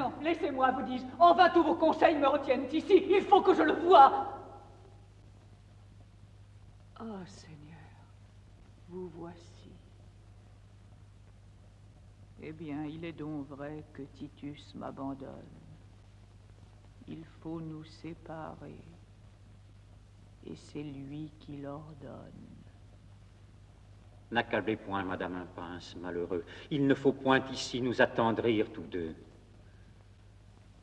Non, laissez-moi, vous dis-je. En vain tous vos conseils me retiennent ici. Il faut que je le voie. Ah, Seigneur, vous voici. Eh bien, il est donc vrai que Titus m'abandonne. Il faut nous séparer. Et c'est lui qui l'ordonne. N'accablez point, Madame un prince malheureux. Il ne faut point ici nous attendrir tous deux.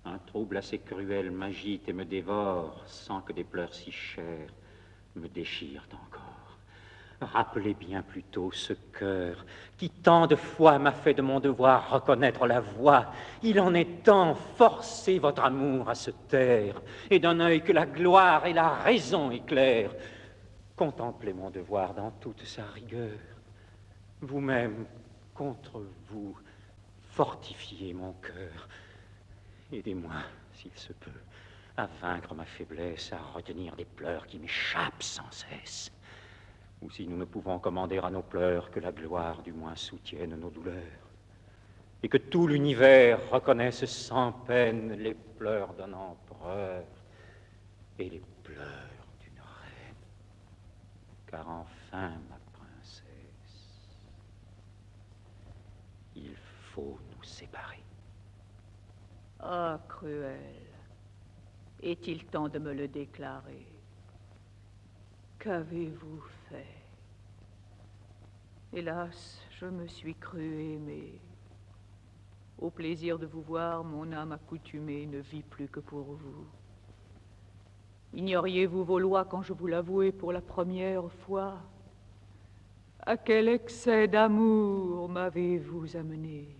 Un trouble assez cruel m'agite et me dévore, sans que des pleurs si chers me déchirent encore. Rappelez bien plutôt ce cœur qui tant de fois m'a fait de mon devoir reconnaître la voie. Il en est temps, forcez votre amour à se taire, et d'un œil que la gloire et la raison éclairent. Contemplez mon devoir dans toute sa rigueur. Vous-même, contre vous, fortifiez mon cœur. Aidez-moi, s'il se peut, à vaincre ma faiblesse, à retenir des pleurs qui m'échappent sans cesse. Ou si nous ne pouvons commander à nos pleurs, que la gloire du moins soutienne nos douleurs. Et que tout l'univers reconnaisse sans peine les pleurs d'un empereur et les pleurs d'une reine. Car enfin, ma princesse, il faut nous séparer. Ah, cruel, est-il temps de me le déclarer? Qu'avez-vous fait? Hélas, je me suis cru aimé. Au plaisir de vous voir, mon âme accoutumée ne vit plus que pour vous. Ignoriez-vous vos lois quand je vous l'avouai pour la première fois? À quel excès d'amour m'avez-vous amené?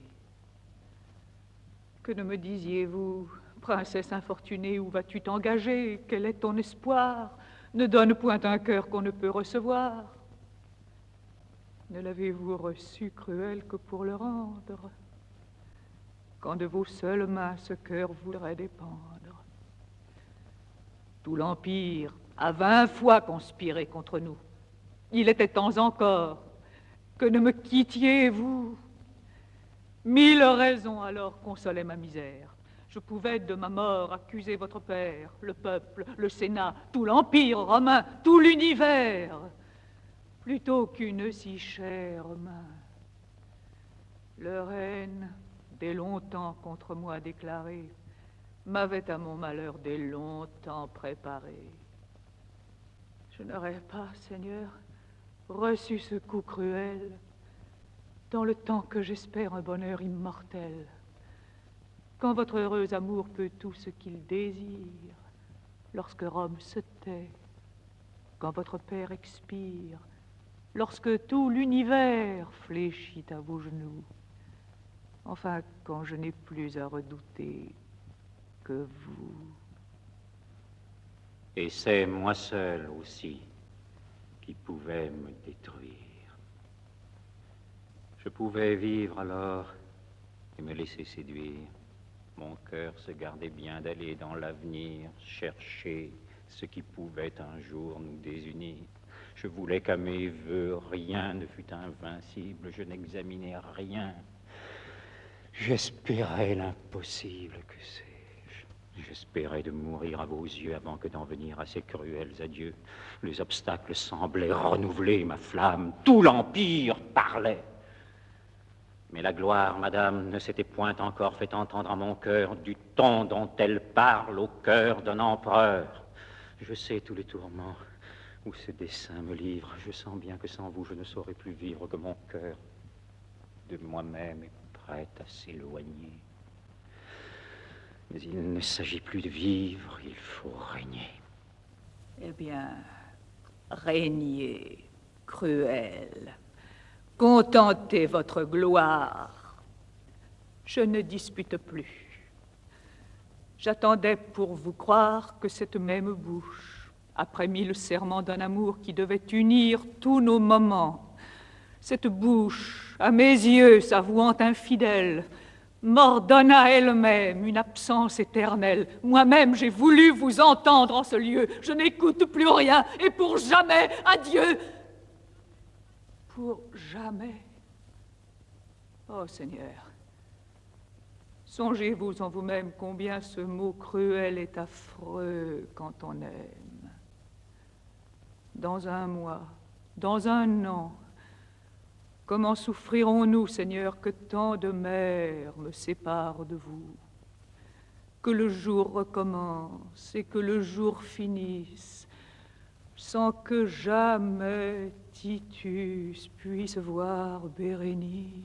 Que ne me disiez-vous, princesse infortunée, où vas-tu t'engager? Quel est ton espoir? Ne donne point un cœur qu'on ne peut recevoir. Ne l'avez-vous reçu, cruel, que pour le rendre? Quand de vos seules mains ce cœur voudrait dépendre. Tout l'Empire a 20 fois conspiré contre nous. Il était temps encore que ne me quittiez, vous. 1000 raisons alors consolaient ma misère. Je pouvais de ma mort accuser votre père, le peuple, le Sénat, tout l'Empire romain, tout l'univers, plutôt qu'une si chère main. Leur haine, dès longtemps contre moi déclarée, m'avait à mon malheur dès longtemps préparé. Je n'aurais pas, Seigneur, reçu ce coup cruel dans le temps que j'espère un bonheur immortel. Quand votre heureux amour peut tout ce qu'il désire, lorsque Rome se tait, quand votre père expire, lorsque tout l'univers fléchit à vos genoux, enfin, quand je n'ai plus à redouter que vous. Et c'est moi seul aussi qui pouvais me détruire. Je pouvais vivre alors et me laisser séduire. Mon cœur se gardait bien d'aller dans l'avenir, chercher ce qui pouvait un jour nous désunir. Je voulais qu'à mes voeux, rien ne fût invincible, je n'examinais rien. J'espérais l'impossible, que sais-je. J'espérais de mourir à vos yeux avant que d'en venir à ces cruels adieux. Les obstacles semblaient renouveler ma flamme, tout l'Empire parlait. Mais la gloire, madame, ne s'était point encore fait entendre à mon cœur du ton dont elle parle au cœur d'un empereur. Je sais tous les tourments où ce dessein me livre. Je sens bien que sans vous, je ne saurais plus vivre, que mon cœur de moi-même est prêt à s'éloigner. Mais il ne s'agit plus de vivre, il faut régner. Eh bien, régnez, cruel. Contentez votre gloire. Je ne dispute plus. J'attendais pour vous croire que cette même bouche, après 1000 serments d'un amour qui devait unir tous nos moments, cette bouche, à mes yeux, s'avouant infidèle, m'ordonna elle-même une absence éternelle. Moi-même, j'ai voulu vous entendre en ce lieu. Je n'écoute plus rien, et pour jamais, adieu. Pour jamais. Oh Seigneur, Songez-vous en vous-même combien ce mot cruel est affreux quand on aime. Dans un mois, dans un an, comment souffrirons-nous, Seigneur, que tant de mers me séparent de vous? Que le jour recommence et que le jour finisse, sans que jamais Titus puisse voir Bérénice,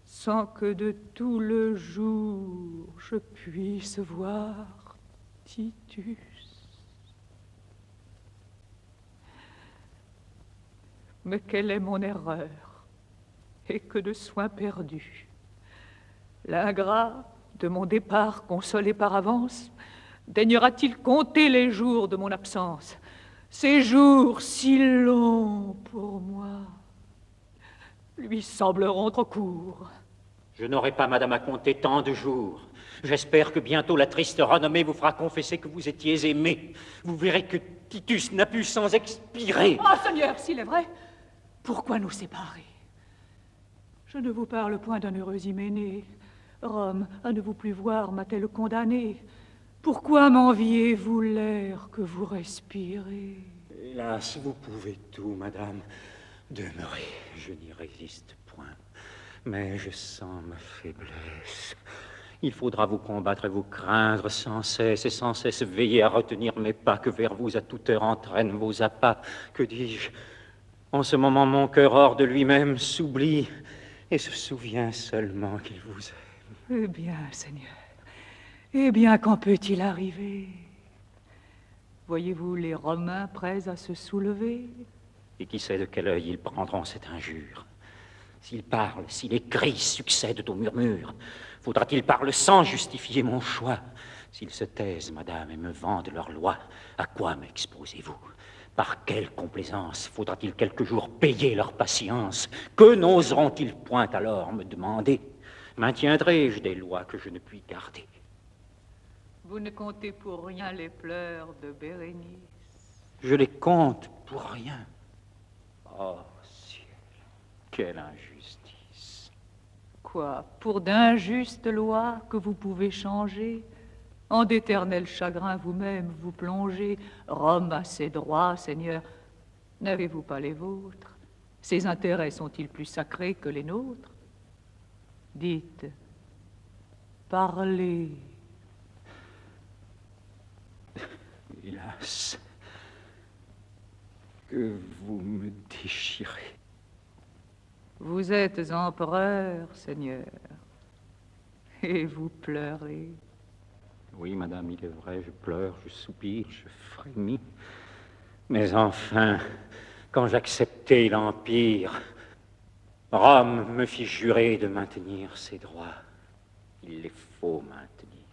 sans que de tout le jour je puisse voir Titus. Mais quelle est mon erreur, et que de soins perdus. L'ingrat, de mon départ consolé par avance, daignera-t-il compter les jours de mon absence, ces jours si longs pour moi lui sembleront trop courts. Je n'aurai pas, madame, à compter tant de jours. J'espère que bientôt la triste renommée vous fera confesser que vous étiez aimé. Vous verrez que Titus n'a pu sans expirer. Ah, Seigneur, s'il est vrai, pourquoi nous séparer? Je ne vous parle point d'un heureux Hyménée. Rome, à ne vous plus voir, m'a-t-elle condamné? Pourquoi m'enviez-vous l'air que vous respirez? Hélas, vous pouvez tout, madame. Demeurez, je n'y résiste point. Mais je sens ma faiblesse. Il faudra vous combattre et vous craindre sans cesse, et sans cesse veiller à retenir mes pas que vers vous à toute heure entraînent vos appâts. Que dis-je? En ce moment, mon cœur hors de lui-même s'oublie et se souvient seulement qu'il vous aime. Eh bien, Seigneur, eh bien, qu'en peut-il arriver? Voyez-vous les Romains prêts à se soulever? Et qui sait de quel œil ils prendront cette injure? S'ils parlent, si les cris succèdent aux murmures, faudra-t-il par le sang justifier mon choix? S'ils se taisent, madame, et me vendent leur loi, à quoi m'exposez-vous? Par quelle complaisance faudra-t-il quelque jour payer leur patience? Que n'oseront-ils point alors me demander? Maintiendrai-je des lois que je ne puis garder? Vous ne comptez pour rien les pleurs de Bérénice. Je les compte pour rien. Oh, ciel, quelle injustice! Quoi, pour d'injustes lois que vous pouvez changer? En d'éternels chagrins vous-même vous plongez. Rome a ses droits, Seigneur. N'avez-vous pas les vôtres? Ses intérêts sont-ils plus sacrés que les nôtres? Dites, parlez. Hélas, que vous me déchirez. Vous êtes empereur, Seigneur, et vous pleurez. Oui, madame, il est vrai, je pleure, je soupire, je frémis. Mais enfin, quand j'acceptai l'Empire, Rome me fit jurer de maintenir ses droits. Il les faut maintenir.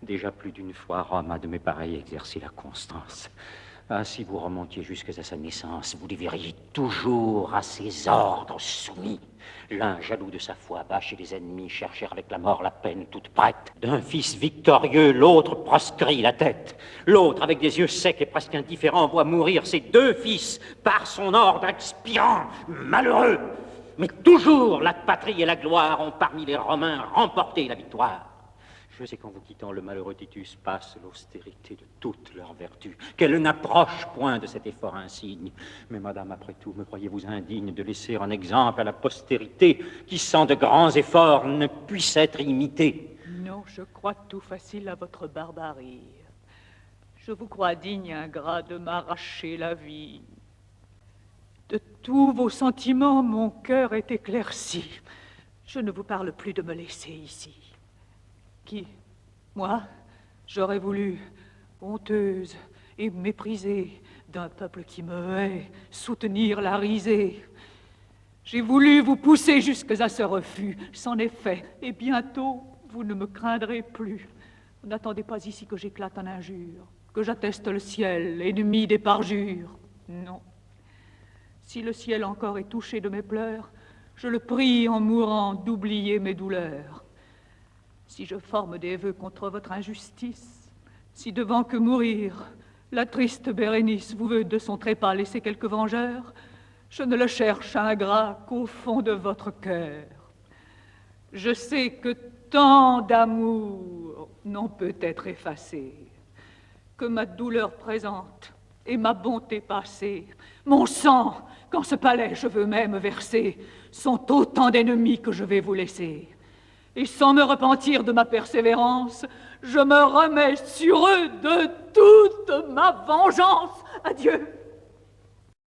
Déjà plus d'une fois, Rome a de mes pareils exercé la constance. Ah, si vous remontiez jusqu'à sa naissance, vous les verriez toujours à ses ordres soumis. L'un, jaloux de sa foi, bas chez les ennemis, cherchèrent avec la mort la peine toute prête. D'un fils victorieux, l'autre proscrit la tête. L'autre, avec des yeux secs et presque indifférents, voit mourir ses deux fils par son ordre expirant. Malheureux! Mais toujours la patrie et la gloire ont parmi les Romains remporté la victoire. Je sais qu'en vous quittant, le malheureux Titus passe l'austérité de toutes leurs vertus, qu'elle n'approche point de cet effort insigne. Mais madame, après tout, me croyez-vous indigne de laisser un exemple à la postérité qui, sans de grands efforts, ne puisse être imité? Non, je crois tout facile à votre barbarie. Je vous crois digne, ingrat, de m'arracher la vie. De tous vos sentiments, mon cœur est éclairci. Je ne vous parle plus de me laisser ici. Qui, moi, j'aurais voulu, honteuse et méprisée d'un peuple qui me hait, soutenir la risée. J'ai voulu vous pousser jusque à ce refus, c'en est fait, et bientôt vous ne me craindrez plus. N'attendez pas ici que j'éclate en injure, que j'atteste le ciel, ennemi des parjures. Non. Si le ciel encore est touché de mes pleurs, je le prie en mourant d'oublier mes douleurs. Si je forme des vœux contre votre injustice, si devant que mourir, la triste Bérénice vous veut de son trépas laisser quelques vengeurs, je ne le cherche, ingrat, qu'au fond de votre cœur. Je sais que tant d'amour n'en peut être effacé, que ma douleur présente et ma bonté passée, mon sang, qu'en ce palais je veux même verser, sont autant d'ennemis que je vais vous laisser. Et sans me repentir de ma persévérance, je me remets sur eux de toute ma vengeance. Adieu.